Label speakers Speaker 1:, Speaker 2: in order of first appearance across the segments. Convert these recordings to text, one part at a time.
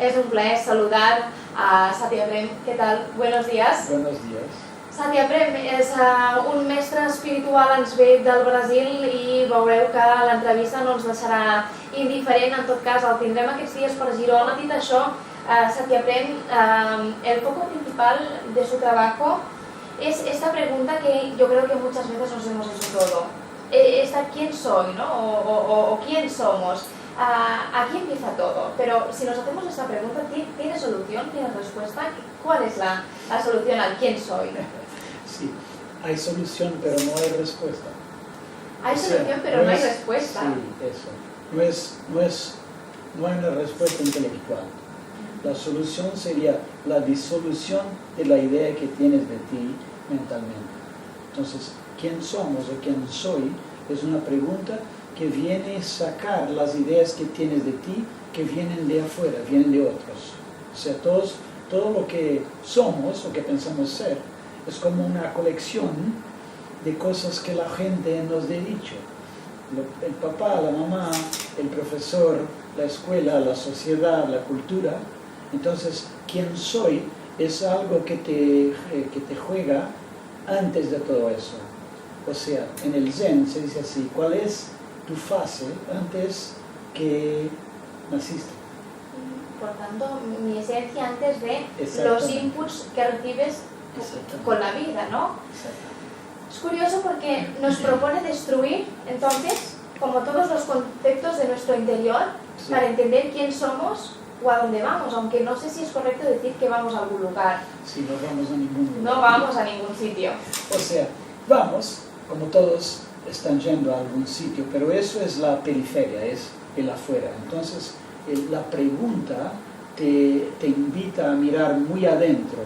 Speaker 1: Es un plaer saludar a Satyaprem. ¿Qué tal? Buenos días.
Speaker 2: Buenos días.
Speaker 1: Satyaprem és un mestre espiritual, ens ve del Brasil i veureu que l'entrevista no ens deixarà indiferent. En tot cas, el tindrem aquests dies per Girona. Dit això, Satyaprem, el foco principal de su trabajo es esta pregunta que yo creo que muchas veces nos hemos hecho todo. Esta ¿quién soy? ¿No? O ¿quién somos? Aquí empieza todo, pero si nos hacemos esta pregunta, ¿tiene solución? ¿Tiene respuesta? ¿Cuál es la solución al quién soy?
Speaker 2: Sí, hay solución, pero no hay respuesta.
Speaker 1: Hay solución, pero no hay respuesta.
Speaker 2: Sí, eso. No hay una respuesta intelectual. La solución sería la disolución de la idea que tienes de ti mentalmente. Entonces, ¿quién somos o quién soy? Es una pregunta que viene a sacar las ideas que tienes de ti, que vienen de afuera, vienen de otros. O sea, todo lo que somos o que pensamos ser es como una colección de cosas que la gente nos ha dicho. El papá, la mamá, el profesor, la escuela, la sociedad, la cultura. Entonces, quién soy es algo que te juega antes de todo eso. O sea, en el Zen se dice así, ¿cuál es tu fase antes que naciste?
Speaker 1: Por tanto, mi esencia antes de los inputs que recibes con la vida, ¿no? Es curioso porque nos propone destruir, entonces, como todos los conceptos de nuestro interior, para entender quién somos o a dónde vamos, aunque no sé si es correcto decir que vamos a algún lugar.
Speaker 2: Sí, no vamos a ningún lugar.
Speaker 1: No vamos a ningún sitio.
Speaker 2: O sea, vamos, como todos están yendo a algún sitio, pero eso es la periferia, es el afuera. Entonces, la pregunta te invita a mirar muy adentro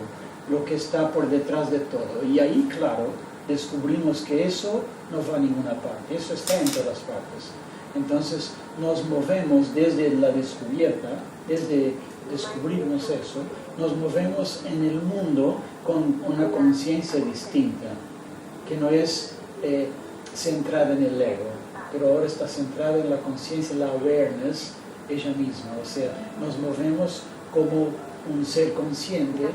Speaker 2: lo que está por detrás de todo. Y ahí, claro, descubrimos que eso no va a ninguna parte, eso está en todas partes. Entonces, nos movemos desde la descubierta, desde descubrirnos eso, nos movemos en el mundo con una conciencia distinta, que no es centrada en el ego, pero ahora está centrada en la conciencia, la awareness, ella misma. O sea, nos movemos como un ser consciente,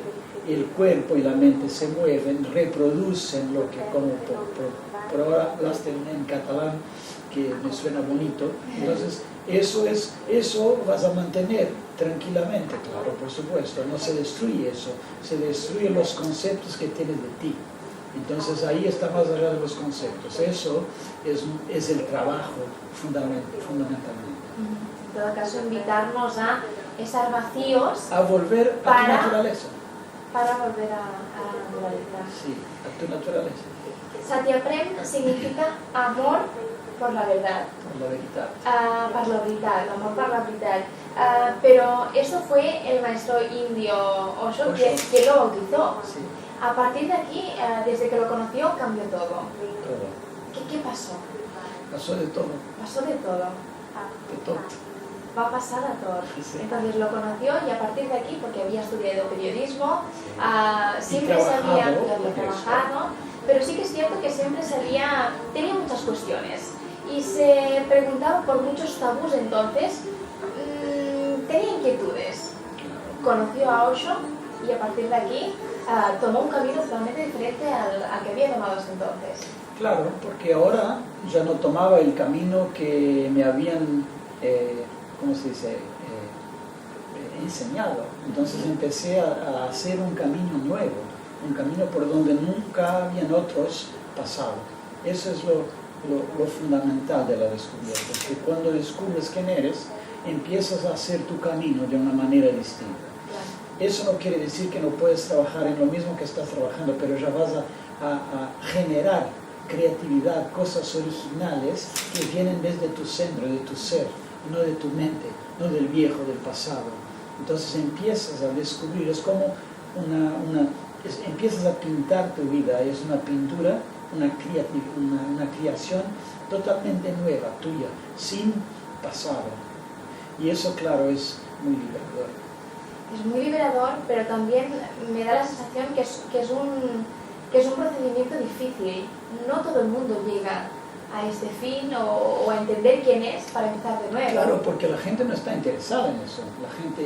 Speaker 2: el cuerpo y la mente se mueven, reproducen lo que, como por ahora hablaste en catalán, que me suena bonito. Entonces, eso vas a mantener tranquilamente, claro, por supuesto. No se destruye eso, se destruyen los conceptos que tienes de ti. Entonces ahí está más allá de los conceptos. Eso es el trabajo fundamentalmente.
Speaker 1: En todo caso, invitarnos a estar vacíos.
Speaker 2: A volver a tu naturaleza.
Speaker 1: Para volver a la naturaleza.
Speaker 2: Sí, a tu naturaleza.
Speaker 1: Satyaprem significa amor por la verdad.
Speaker 2: Por la veritat.
Speaker 1: Per la veritat, l'amor per la veritat. Pero eso fue el maestro indio Osho que lo bautizó.
Speaker 2: Sí.
Speaker 1: A partir de aquí, desde que lo conoció, cambió todo.
Speaker 2: Todo.
Speaker 1: ¿Qué pasó?
Speaker 2: Pasó de todo.
Speaker 1: Pasó de todo.
Speaker 2: De todo.
Speaker 1: Va a pasar a todo.
Speaker 2: Sí.
Speaker 1: Entonces lo conoció y a partir de aquí, porque había estudiado periodismo,
Speaker 2: Sí.
Speaker 1: siempre había
Speaker 2: trabajado,
Speaker 1: pero sí que es cierto que siempre tenía muchas cuestiones y se preguntaba por muchos tabús. Entonces tenía inquietudes. Conoció a Osho y a partir de aquí tomó un camino totalmente diferente al que había tomado hasta entonces.
Speaker 2: Claro, porque ahora ya no tomaba el camino que me habían, ¿cómo se dice?, enseñado. Entonces empecé a hacer un camino nuevo, un camino por donde nunca habían otros pasado. Eso es lo fundamental de la descubierta, que cuando descubres quién eres, empiezas a hacer tu camino de una manera distinta. Eso no quiere decir que no puedes trabajar en lo mismo que estás trabajando, pero ya vas a generar creatividad, cosas originales que vienen desde tu centro, de tu ser, no de tu mente, no del viejo, del pasado. Entonces empiezas a descubrir, es como empiezas a pintar tu vida, es una pintura, una creación totalmente nueva, tuya, sin pasado. Y eso, claro, es muy liberador.
Speaker 1: Es muy liberador, pero también me da la sensación que es un procedimiento difícil. No todo el mundo llega a este fin o a entender quién es para empezar de nuevo.
Speaker 2: Claro, porque la gente no está interesada en eso.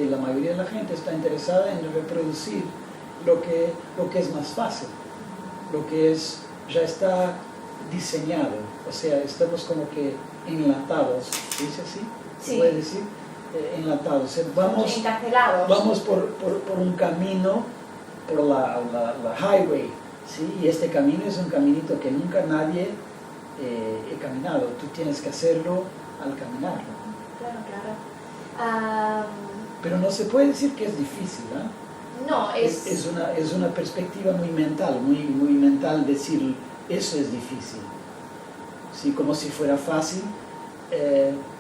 Speaker 2: La mayoría de la gente está interesada en reproducir lo que es más fácil, lo que ya está diseñado. O sea, estamos como que enlatados, ¿dice así? ¿Se
Speaker 1: Sí.
Speaker 2: puede decir? Enlatados. O sea,
Speaker 1: Encarcelados.
Speaker 2: vamos por un camino, por la highway, ¿sí? Y este camino es un caminito que nunca nadie he caminado. Tú tienes que hacerlo al caminarlo.
Speaker 1: Claro.
Speaker 2: Pero no se puede decir que es difícil, ¿eh?
Speaker 1: No,
Speaker 2: Es una perspectiva muy mental, muy mental decir eso es difícil. ¿Sí? Como si fuera fácil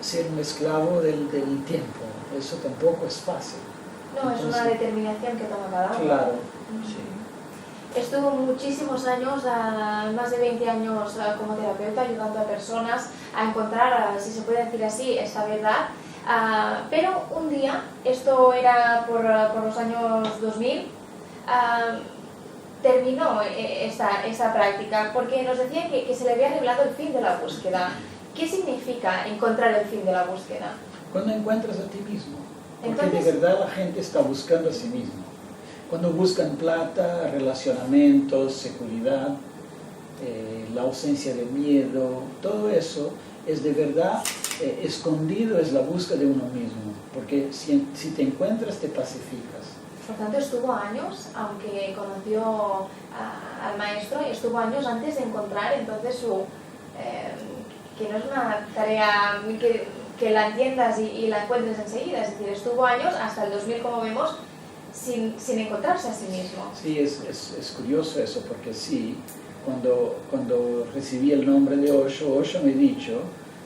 Speaker 2: ser un esclavo del tiempo. Eso tampoco es fácil.
Speaker 1: No, es una determinación que toma cada uno.
Speaker 2: Claro, sí.
Speaker 1: Estuvo muchísimos años, más de 20 años como terapeuta, ayudando a personas a encontrar, si se puede decir así, esta verdad. Pero un día, esto era por los años 2000, terminó esta práctica porque nos decía que se le había revelado el fin de la búsqueda. ¿Qué significa encontrar el fin de la búsqueda?
Speaker 2: Cuando encuentras a ti mismo, porque
Speaker 1: Entonces,
Speaker 2: de verdad la gente está buscando a sí mismo. Cuando buscan plata, relacionamientos, seguridad, la ausencia de miedo, todo eso es de verdad escondido, es la búsqueda de uno mismo, porque si te encuentras te pacificas.
Speaker 1: por tanto, estuvo años, aunque conoció al maestro, estuvo años antes de encontrar entonces que no es una tarea que la entiendas y la encuentres enseguida, es decir, estuvo años, hasta el 2000 como vemos, sin encontrarse a sí mismo.
Speaker 2: Sí, es curioso eso, porque sí, cuando recibí el nombre de Osho, Osho me ha dicho,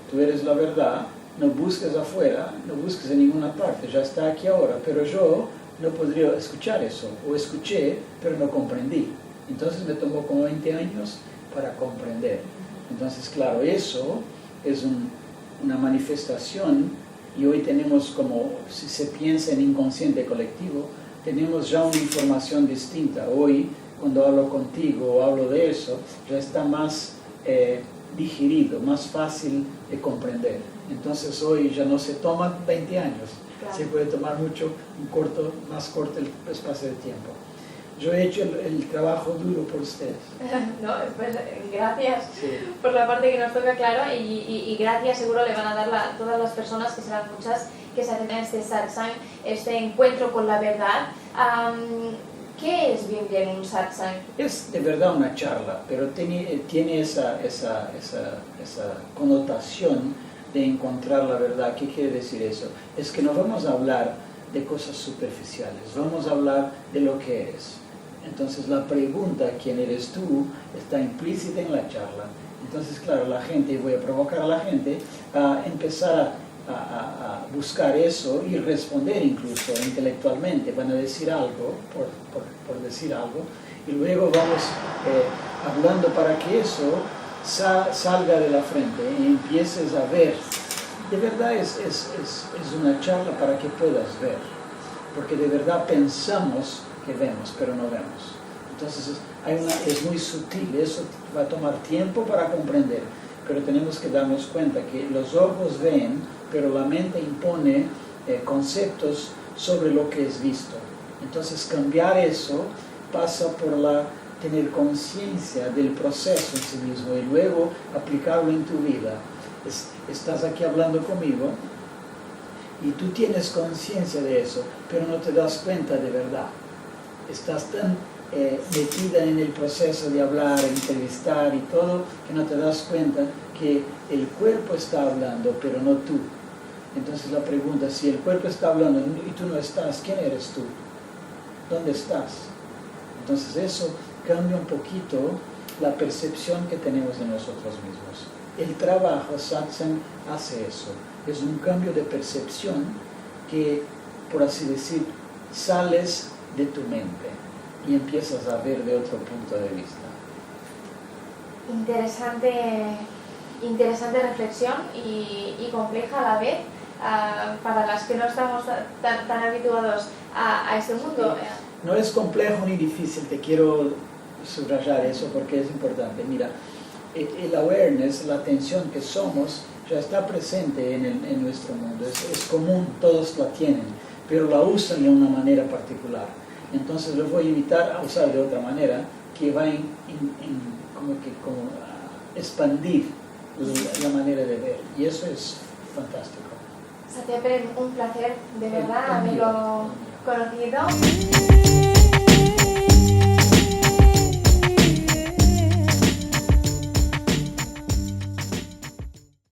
Speaker 2: tú eres la verdad, no busques afuera, no busques en ninguna parte, ya está aquí ahora, pero yo no podría escuchar eso, o escuché, pero no comprendí. Entonces me tomó como 20 años para comprender. Entonces, claro, eso es una manifestación, y hoy tenemos como, si se piensa en inconsciente colectivo, tenemos ya una información distinta. Hoy, cuando hablo contigo o hablo de eso, ya está más digerido, más fácil de comprender. Entonces hoy ya no se toma 20 años, claro. Se puede tomar mucho, más corto el espacio de tiempo. Yo he hecho el trabajo duro por ustedes.
Speaker 1: No, pues gracias,
Speaker 2: sí,
Speaker 1: por la parte que nos toca, claro, y gracias seguro le van a dar a todas las personas, que serán muchas, que se hacen este satsang, este encuentro con la verdad. ¿Qué es bien un satsang?
Speaker 2: Es de verdad una charla, pero tiene esa connotación de encontrar la verdad. ¿Qué quiere decir eso? Es que no vamos a hablar de cosas superficiales, vamos a hablar de lo que eres. Entonces la pregunta, ¿quién eres tú?, está implícita en la charla. Entonces, claro, la gente, voy a provocar a la gente a empezar a buscar eso y responder incluso intelectualmente. Van a decir algo, por decir algo, y luego vamos hablando para que eso salga de la frente y empieces a ver. De verdad es una charla para que puedas ver, porque de verdad pensamos que vemos, pero no vemos. Entonces es muy sutil, eso va a tomar tiempo para comprender, pero tenemos que darnos cuenta que los ojos ven, pero la mente impone conceptos sobre lo que es visto. Entonces cambiar eso pasa por tener conciencia del proceso en sí mismo y luego aplicarlo en tu vida. Estás aquí hablando conmigo y tú tienes conciencia de eso, pero no te das cuenta de verdad. Estás tan metida en el proceso de hablar, entrevistar y todo, que no te das cuenta que el cuerpo está hablando, pero no tú. Entonces la pregunta, si el cuerpo está hablando y tú no estás, ¿quién eres tú? ¿Dónde estás? Entonces eso cambia un poquito la percepción que tenemos de nosotros mismos. El trabajo satsang hace eso, es un cambio de percepción que, por así decir, sales de tu mente y empiezas a ver de otro punto de vista.
Speaker 1: Interesante reflexión y compleja a la vez, para las que no estamos tan habituados a este mundo.
Speaker 2: No es complejo ni difícil, te quiero subrayar eso porque es importante. Mira, el awareness, la atención que somos, ya está presente en nuestro mundo. Es común, todos la tienen, pero la usan de una manera particular. Entonces los voy a invitar a usar de otra manera, que va a expandir la manera de ver. Y eso es fantástico.
Speaker 1: Satya Prem, un placer, de verdad,
Speaker 2: Conmigo.
Speaker 1: haberlo conocido.